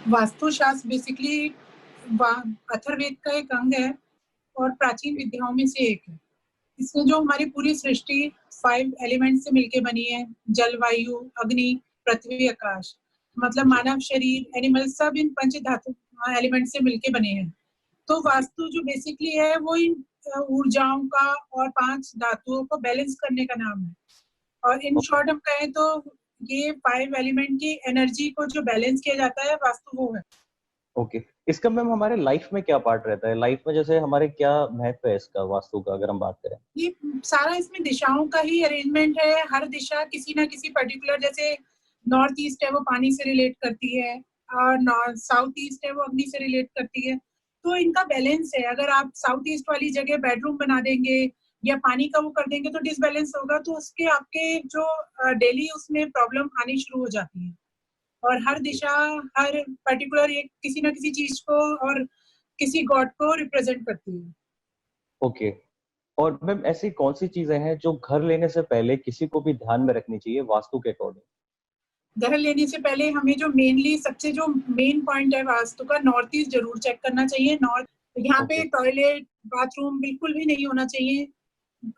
वास्तुशास्त्र basically Atharvaveda का एक अंग है और प्राचीन विद्याओं में से एक है। इसमें जो हमारी पूरी सृष्टि 5 एलिमेंट से मिलके बनी है, जल, वायु, अग्नि, पृथ्वी, आकाश, मतलब मानव शरीर, एनिमल, सब इन पंच धातु एलिमेंट से मिलके बने हैं। तो वास्तु जो बेसिकली है वो इन ऊर्जाओं का और 5 धातुओं को बैलेंस करने का नाम है। और इन शॉर्ट हम कहें तो ये 5 एलिमेंट की एनर्जी को जो बैलेंस किया जाता है, वास्तु वो है। ओके, इसका मैम हमारे लाइफ में क्या पार्ट रहता है? लाइफ में जैसे हमारे क्या महत्व है इसका, वास्तु का अगर हम बात करें? ये सारा इसमें दिशाओं का ही अरेंजमेंट है। हर दिशा किसी ना किसी पर्टिकुलर, जैसे नॉर्थ ईस्ट है वो पानी से रिलेट करती है और साउथ ईस्ट है वो अग्नि से रिलेट करती है। तो इनका बैलेंस है। अगर आप साउथ ईस्ट वाली जगह बेडरूम बना देंगे या पानी का वो कर देंगे तो डिसबैलेंस होगा, तो उसके आपके जो डेली उसमें प्रॉब्लम आनी शुरू हो जाती है। और हर दिशा, हर पर्टिकुलर एक किसी ना किसी चीज को और किसी गॉड को रिप्रेजेंट करती है। ओके, और मैम ऐसी कौन सी चीजें हैं जो घर लेने से पहले किसी को भी ध्यान में रखनी चाहिए वास्तु के अकॉर्डिंग? घर लेने से पहले हमें जो मेनली सबसे जो मेन पॉइंट है वास्तु का, नॉर्थ ईस्ट जरूर चेक करना चाहिए। नॉर्थ, यहाँ पे टॉयलेट बाथरूम बिल्कुल भी नहीं होना चाहिए।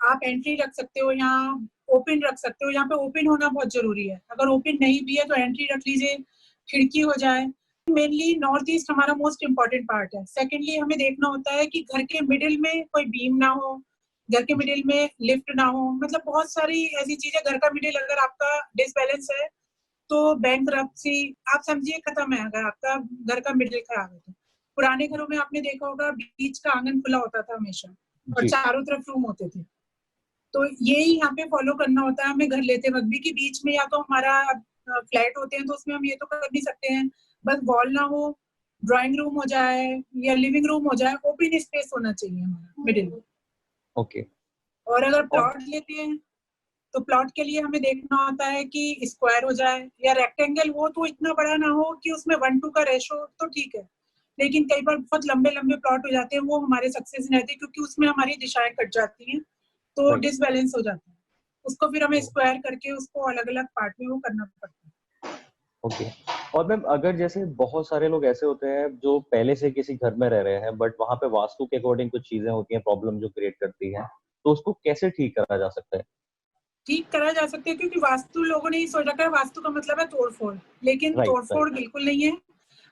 आप एंट्री रख सकते हो यहाँ, ओपन रख सकते हो, यहाँ पे ओपन होना बहुत जरूरी है। अगर ओपन नहीं भी है तो एंट्री रख लीजिए, खिड़की हो जाए। मेनली नॉर्थ ईस्ट हमारा मोस्ट इम्पोर्टेंट पार्ट है। सेकेंडली हमें देखना होता है कि घर के मिडिल में कोई बीम ना हो, घर के मिडिल में लिफ्ट ना हो, मतलब बहुत सारी ऐसी चीजें। घर का मिडिल अगर आपका डिसबैलेंस है तो बैंक्रप्सी आप समझिए खत्म है। अगर आपका घर का मिडिल खराब है तो पुराने घरों में आपने देखा होगा बीच का आंगन खुला होता था हमेशा और चारों तरफ रूम होते थे। तो यही यहाँ पे फॉलो करना होता है हमें घर लेते वक्त भी, कि बीच में या तो हमारा फ्लैट होते हैं तो उसमें हम ये तो कर नहीं सकते हैं, बस वॉल ना हो, ड्राइंग रूम हो जाए या लिविंग रूम हो जाए, ओपन स्पेस होना चाहिए हमारा मिडिल में। ओके, और अगर प्लॉट लेते हैं तो प्लॉट के लिए हमें देखना होता है कि स्क्वायर हो जाए या रेक्टेंगल हो, तो इतना बड़ा ना हो कि उसमें 1:2 का रेशो तो ठीक है। लेकिन कई बार बहुत लंबे लंबे प्लॉट हो जाते हैं, वो हमारे सक्सेस नहीं रहते क्योंकि उसमें हमारी दिशाएं कट जाती हैं, तो डिसबैलेंस हो जाता है। उसको फिर हमें स्क्वायर करके उसको अलग अलग पार्ट में वो करना पड़ता है। ओके, और मैम अगर जैसे बहुत सारे लोग ऐसे होते हैं जो पहले से किसी घर में रह रहे हैं बट वहां पे वास्तु के अकॉर्डिंग कुछ चीजें होती हैं, प्रॉब्लम जो क्रिएट करती हैं, तो उसको कैसे ठीक करा जा सकता है? ठीक करा जा सकता है क्योंकि वास्तु लोगों ने ही सोच रखा है, वास्तु का मतलब है तोड़फोड़, लेकिन तोड़फोड़ बिल्कुल नहीं है।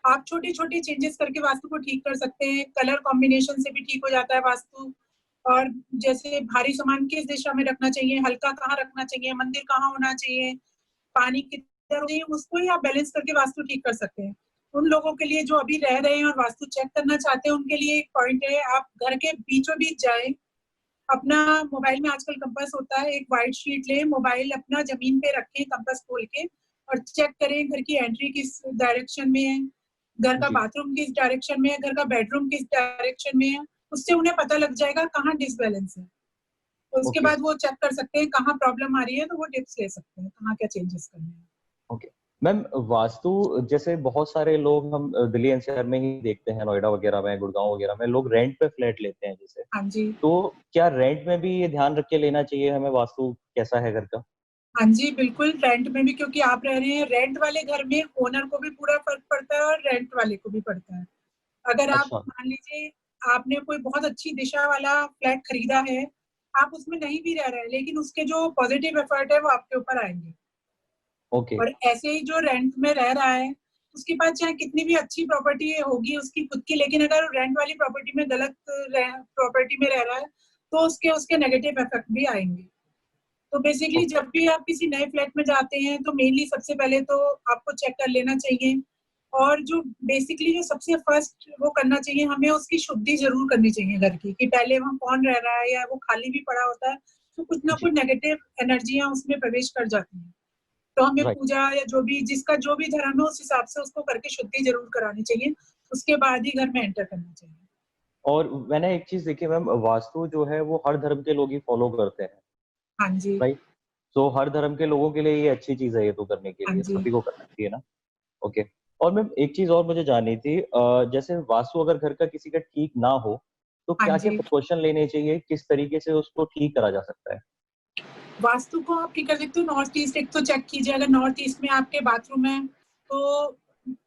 आप छोटे छोटे चेंजेस करके वास्तु को ठीक कर सकते हैं। कलर कॉम्बिनेशन से भी ठीक हो जाता है वास्तु। और जैसे भारी सामान किस दिशा में रखना चाहिए, हल्का कहाँ रखना चाहिए, मंदिर कहाँ होना चाहिए, पानी किधर चाहिए, उसको ही आप बैलेंस करके वास्तु ठीक कर सकते हैं। उन लोगों के लिए जो अभी रह रहे हैं और वास्तु चेक करना चाहते हैं, उनके लिए एक पॉइंट है, आप घर के बीचों बीच जाए, अपना मोबाइल में आजकल कंपास होता है, एक व्हाइट शीट ले, मोबाइल अपना जमीन पे रखें कंपास खोल के और चेक करें घर की एंट्री किस डायरेक्शन में है, घर का बाथरूम किस डायरेक्शन में है, घर का बेडरूम किस डायरेक्शन में है। उससे उन्हें पता लग जाएगा कहाँ डिसबैलेंस है। तो उसके बाद वो चेक कर सकते हैं कहाँ प्रॉब्लम आ रही है, तो वो टिप्स ले सकते हैं कहाँ क्या चेंजेस करने हैं। ओके मैम, वास्तु जैसे बहुत सारे लोग हम दिल्ली एनसीआर में ही देखते हैं, नोएडा वगैरह में, गुड़गांव वगैरह में लोग रेंट पे फ्लैट लेते हैं जैसे। हाँ जी। तो क्या रेंट में भी ये ध्यान रख के लेना चाहिए हमें वास्तु कैसा है घर का? हाँ जी बिल्कुल, रेंट में भी, क्योंकि आप रह रहे हैं रेंट वाले घर में, ओनर को भी पूरा फर्क पड़ता है और रेंट वाले को भी पड़ता है। अगर आप मान लीजिए आपने कोई बहुत अच्छी दिशा वाला फ्लैट खरीदा है, आप उसमें नहीं भी रह रहे हैं, लेकिन उसके जो पॉजिटिव एफर्ट है वो आपके ऊपर आएंगे। और ऐसे ही जो रेंट में रह रहा है, उसके पास चाहे कितनी भी अच्छी प्रॉपर्टी होगी उसकी खुद की, लेकिन अगर रेंट वाली प्रॉपर्टी में गलत प्रॉपर्टी में रह रहा है तो उसके नेगेटिव इफेक्ट भी आएंगे। तो बेसिकली जब भी आप किसी नए फ्लैट में जाते हैं तो मेनली सबसे पहले तो आपको चेक कर लेना चाहिए। और जो बेसिकली जो सबसे फर्स्ट वो करना चाहिए, हमें उसकी शुद्धि जरूर करनी चाहिए घर की, कि पहले वहाँ कौन रह रहा है, या वो खाली भी पड़ा होता है तो कुछ ना कुछ नेगेटिव एनर्जियां उसमें प्रवेश कर जाती हैं। तो हमें पूजा या जो भी जिसका जो भी धर्म है उस हिसाब से उसको करके शुद्धि जरूर करानी चाहिए, उसके बाद ही घर में एंटर करना चाहिए। और मैंने एक चीज देखी मैम, वास्तु जो है वो हर धर्म के लोग ही फॉलो करते हैं। हाँ जी। राइट, तो हर धर्म के लोगों के लिए ये अच्छी चीज है ये तो करने के हाँ लिए, जी। सभी को करना चाहिए ना? ओके, और मैम एक चीज और मुझे जाननी थी, जैसे वास्तु अगर घर का किसी का ठीक ना हो तो हाँ क्या क्या जी। प्रिकॉशन लेने चाहिए, किस तरीके से उसको ठीक करा जा सकता है? वास्तु को आप ठीक कर सकते हो। नॉर्थ ईस्ट एक तो चेक कीजिए, अगर नॉर्थ ईस्ट में आपके बाथरूम है तो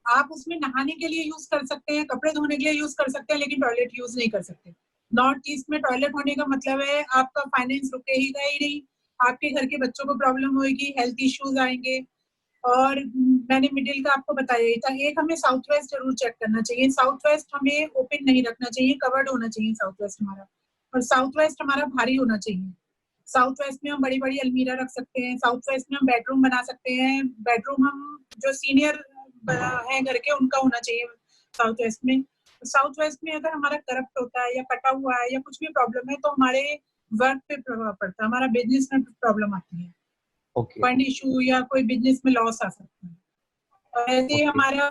आप उसमें नहाने के लिए यूज कर सकते हैं, कपड़े धोने के लिए यूज कर सकते हैं, लेकिन टॉयलेट यूज नहीं कर सकते। नॉर्थ ईस्ट में टॉयलेट होने का मतलब है आपका फाइनेंस रुकेगा ही नहीं, आपके घर के बच्चों को प्रॉब्लम होगी, हेल्थ इश्यूज आएंगे। और मैंने मिडिल का आपको बताया ही था। एक हमें साउथ वेस्ट जरूर चेक करना चाहिए। साउथ वेस्ट हमें ओपन नहीं रखना चाहिए, कवर्ड होना चाहिए साउथ वेस्ट हमारा। और साउथ वेस्ट हमारा भारी होना चाहिए। साउथ वेस्ट में हम बड़ी बड़ी अलमीरा रख सकते हैं, साउथ वेस्ट में हम बेडरूम बना सकते हैं। बेडरूम हम जो सीनियर है घर के उनका होना चाहिए साउथ वेस्ट में। साउथ वेस्ट में अगर हमारा करप्ट होता है या कटा हुआ है या कुछ भी प्रॉब्लम है तो हमारे वर्क पे प्रभाव पड़ता है, हमारा बिजनेस में प्रॉब्लम आती है, ओके फंड इशू या कोई बिजनेस में लॉस आ सकता है। और ऐसे ही ओके हमारा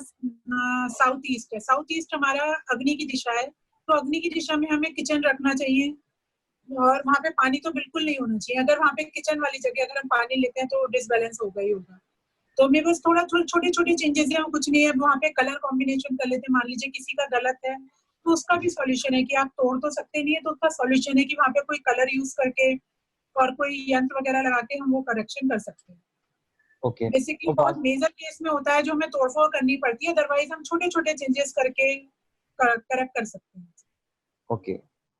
साउथ ईस्ट है। साउथ ईस्ट हमारा अग्नि की दिशा है, तो अग्नि की दिशा में हमें किचन रखना चाहिए। और वहां पे पानी तो बिल्कुल नहीं होना चाहिए। अगर वहां पे किचन वाली जगह अगर हम पानी लेते हैं तो डिसबैलेंस होगा ही होगा। तो मेरे बस थोड़ा छोटे छोटे चेंजेस है, कुछ नहीं है। वहां पे कलर कॉम्बिनेशन कर लेते हैं, मान लीजिए किसी का गलत है तो उसका भी सॉल्यूशन है कि आप तोड़ तो सकते नहीं है, तो उसका सॉल्यूशन है कि वहां पे कोई कलर यूज करके और कोई यंत्र वगैरह लगा के हम वो करेक्शन कर सकते हैं। ओके। बेसिकली और बहुत मेजर केस में होता है जो हमें तोड़फोड़ करनी पड़ती है, अदरवाइज हम छोटे छोटे चेंजेस करके करेक्ट कर सकते हैं। ओके।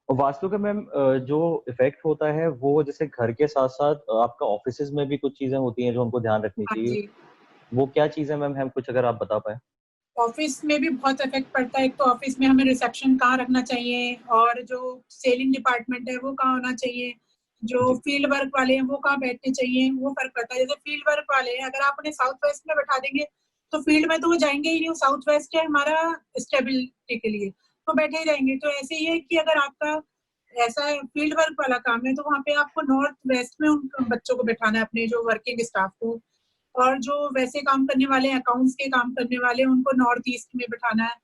और वास्तु का मैम जो इफ़ेक्ट होता है वो जैसे घर के साथ-साथ आपका ऑफ़िसेज़ में भी कुछ चीज़ें होती हैं जो हमको ध्यान रखनी हाँ चाहिए। जी। वो क्या चीज़ें मैम हम कुछ अगर आप बता पाएँ? ऑफिस में भी बहुत इफेक्ट पड़ता है। एक तो ऑफिस में हमें रिसेप्शन कहाँ रखना चाहिए, और जो सेलिंग डिपार्टमेंट है वो कहाँ होना चाहिए, जो जी। फील्ड वर्क वाले हैं वो कहाँ बैठने चाहिए, वो फर्क पड़ता है। जैसे फील्ड वर्क वाले हैं, अगर आप उन्हें साउथ वेस्ट में बैठा देंगे तो फील्ड में तो वो जाएंगे ही नहीं। साउथ वेस्ट है हमारा स्टेबिलिटी के लिए, तो बैठे ही रहेंगे। तो ऐसे ही है कि अगर आपका ऐसा फील्ड वर्क वाला काम है तो वहाँ पे आपको नॉर्थ वेस्ट में उन बच्चों को बैठाना है, अपने जो वर्किंग स्टाफ को। और जो वैसे काम करने वाले हैं, अकाउंट्स के काम करने वाले हैं, उनको नॉर्थ ईस्ट में बैठाना है।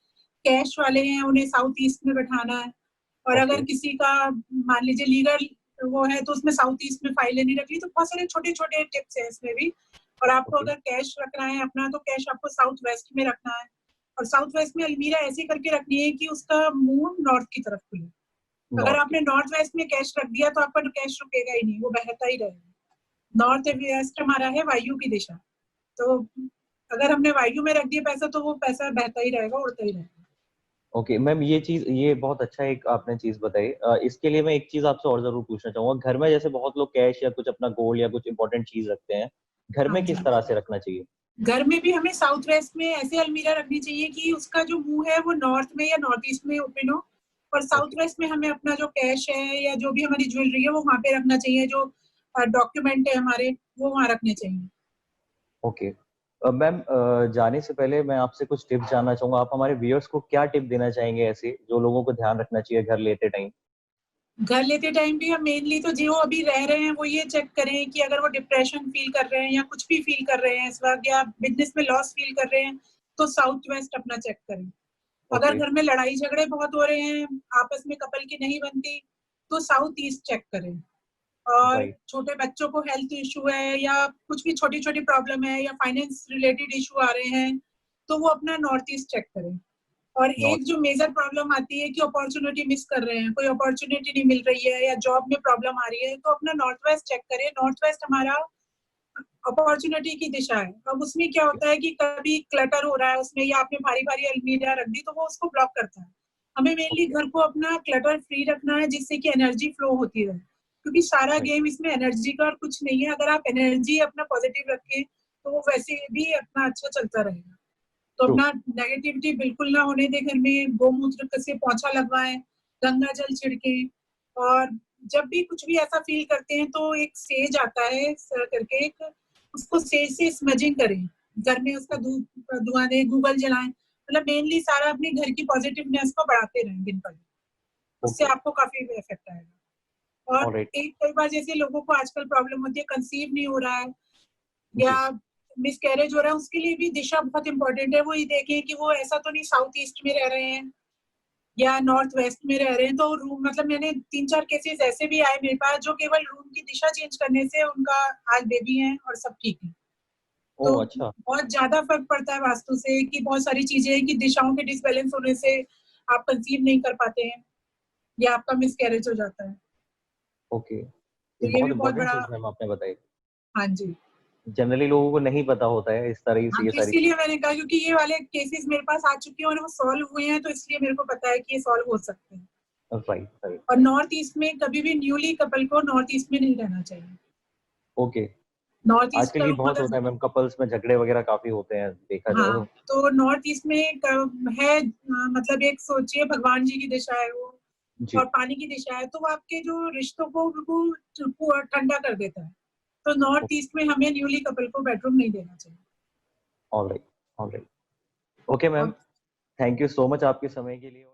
कैश वाले हैं उन्हें साउथ ईस्ट में बैठाना है। और ओके। अगर किसी का मान लीजिए लीगल वो है तो उसमें साउथ ईस्ट में फाइलें नहीं रखनी। तो बहुत सारे छोटे छोटे टिप्स हैं इसमें भी। और आपको ओके। अगर कैश रखना है अपना तो कैश आपको साउथ वेस्ट में रखना है। और साउथ वेस्ट में अलमीरा ऐसी करके रखनी है कि उसका मुंह नॉर्थ की तरफ खुले। अगर नॉर्थ की। आपने नॉर्थ वेस्ट में कैश रख दिया तो आपका कैश रुकेगा ही नहीं, वो बहता ही रहेगा। नॉर्थ वेस्ट हमारा है वायु की दिशा, तो अगर हमने वायु में रख दिया पैसा तो वो पैसा बहता ही रहेगा, उड़ता ही रहेगा। ओके मैम ये बहुत अच्छा एक आपने चीज़ बताई। इसके लिए मैं एक चीज़ आपसे और ज़रूर पूछना चाहूँगा। घर में जैसे बहुत लोग कैश या कुछ अपना गोल्ड या कुछ इम्पोर्टेंट चीज़ रखते हैं। घर हाँ में जी। किस तरह से रखना चाहिए? घर में भी हमें साउथ वेस्ट में ऐसे अलमीरा रखनी चाहिए कि उसका जो मुंह है वो नॉर्थ में या नॉर्थ ईस्ट में ओपन हो। और साउथ ओके। वेस्ट में हमें अपना जो कैश है या जो भी हमारी ज्वेलरी है वो वहां पे रखना चाहिए। जो डॉक्यूमेंट है हमारे वो वहां रखने चाहिए। ओके। मैम जाने से पहले मैं आपसे कुछ टिप्स जानना चाहूँगा। आप हमारे व्यूअर्स को क्या टिप देना चाहेंगे ऐसे, जो लोगों को ध्यान रखना चाहिए घर लेते टाइम? घर लेते टाइम भी हम मेनली तो जो अभी रह रहे हैं वो ये चेक करें कि अगर वो डिप्रेशन फील कर रहे हैं या कुछ भी फील कर रहे हैं इस वक्त, या बिजनेस में लॉस फील कर रहे हैं, तो साउथ वेस्ट अपना चेक करें। अगर ओके। घर में लड़ाई झगड़े बहुत हो रहे हैं, आपस में कपल की नहीं बनती, तो साउथ ईस्ट चेक करें। और राइट। छोटे बच्चों को हेल्थ इशू है या कुछ भी छोटी छोटी प्रॉब्लम है या फाइनेंस रिलेटेड इशू आ रहे हैं, तो वो अपना नॉर्थ ईस्ट चेक करें। और नॉट एक जो मेजर प्रॉब्लम आती है कि अपॉर्चुनिटी मिस कर रहे हैं, कोई अपॉर्चुनिटी नहीं मिल रही है या जॉब में प्रॉब्लम आ रही है, तो अपना नॉर्थ वेस्ट चेक करें। नॉर्थ वेस्ट हमारा अपॉर्चुनिटी की दिशा है। अब उसमें क्या होता है कि कभी क्लटर हो रहा है उसमें, या आपने भारी भारी अलमीरा रख दी तो वो उसको ब्लॉक करता है। हमें मेनली ओके। घर को अपना क्लटर फ्री रखना है जिससे कि एनर्जी फ्लो होती रहे, क्योंकि सारा राइट। गेम इसमें एनर्जी का और कुछ नहीं है। अगर आप एनर्जी अपना पॉजिटिव रखें तो वो वैसे भी अपना अच्छा चलता रहेगा। तो ट्रू। अपना नेगेटिविटी बिल्कुल ना होने दें घर में। गोमूत्र से पोंछा लगवाएं, गंगा जल छिड़के। और जब भी कुछ भी ऐसा फील करते हैं तो एक सेज आता है करके, एक उसको सेज से स्मजिंग करें। घर में उसका धुआं दें, गूगल जलाएं। मतलब मेनली सारा अपने घर की पॉजिटिवनेस को बढ़ाते रहें दिन पर दिन। उससे ओके। आपको काफी इफेक्ट आएगा। और ऑलराइट। एक कई बार जैसे लोगों को आजकल प्रॉब्लम होती है, कंसीव नहीं हो रहा है या जी। मिसकैरेज हो रहा है, उसके लिए भी दिशा बहुत इंपॉर्टेंट है। वो ये देखें कि वो ऐसा तो नहीं साउथ ईस्ट में रह रहे हैं या नॉर्थ वेस्ट में रह रहे हैं। तो रूम मतलब मैंने 3-4 केसेस ऐसे भी आए मेरे पास जो केवल रूम की दिशा चेंज करने से उनका आज बेबी है और सब ठीक है। तो ओह! अच्छा। बहुत ज्यादा फर्क पड़ता है वास्तु से, कि बहुत सारी चीजें हैं कि दिशाओं के डिसबैलेंस होने से आप कंसीव नहीं कर पाते हैं या आपका मिसकैरेज हो जाता है। ओके। ये तो ये भी बहुत बहुत इम्पोर्टेंट बड़ा। चीज़ मैम आपने बताई। हाँ जी। जनरली लोगों को नहीं पता होता है इस तरह से हाँ, ये तो सारी इसीलिए चीजें। मैंने कहा, क्योंकि ये वाले केसेस मेरे पास आ चुके हैं और वो सॉल्व हुए हैं, तो इसलिए मेरे को पता है कि ये सॉल्व हो सकते हैं। राइट, राइट, और राइट। नॉर्थ ईस्ट में कभी भी न्यूली कपल को नॉर्थ ईस्ट में नहीं रहना चाहिए। ओके। नॉर्थ ईस्ट आजकल का ये रूम बहुत अगर, होता है मैम, कपल्स में झगड़े वगैरह काफी होते हैं देखा जाए हाँ, तो। तो नॉर्थ ईस्ट में है, मतलब एक सोचिए भगवान जी की दिशा है वो, जी। और पानी की दिशा है, तो वो आपके जो रिश्तों को बिल्कुल ठंडा कर देता है। तो नॉर्थ ईस्ट में हमें न्यूली कपल को बेडरूम नहीं देना चाहिए। Alright, alright. ओके मैम, और थैंक यू सो मच आपके समय के लिए।